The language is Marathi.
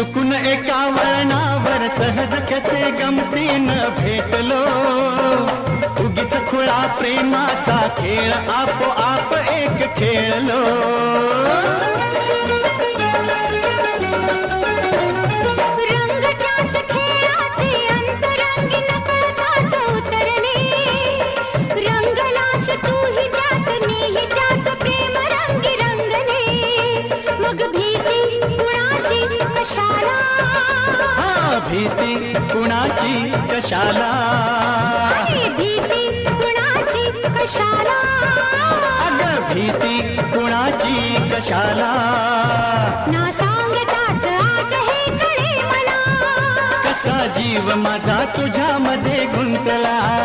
चुकून एका वळणावर सहज कसे गमतीनं भेटलो, उगीच खुळा प्रेमाचा खेळ आपोआप एक खेळलो. भीती कुणाची कशाला, भीती कुणाची कशाला, अगं भीती कुणाची कशाला. ना सांगताच आज हे कळे मला, कसा जीव माझा तुझ्यामध्ये गुंतला.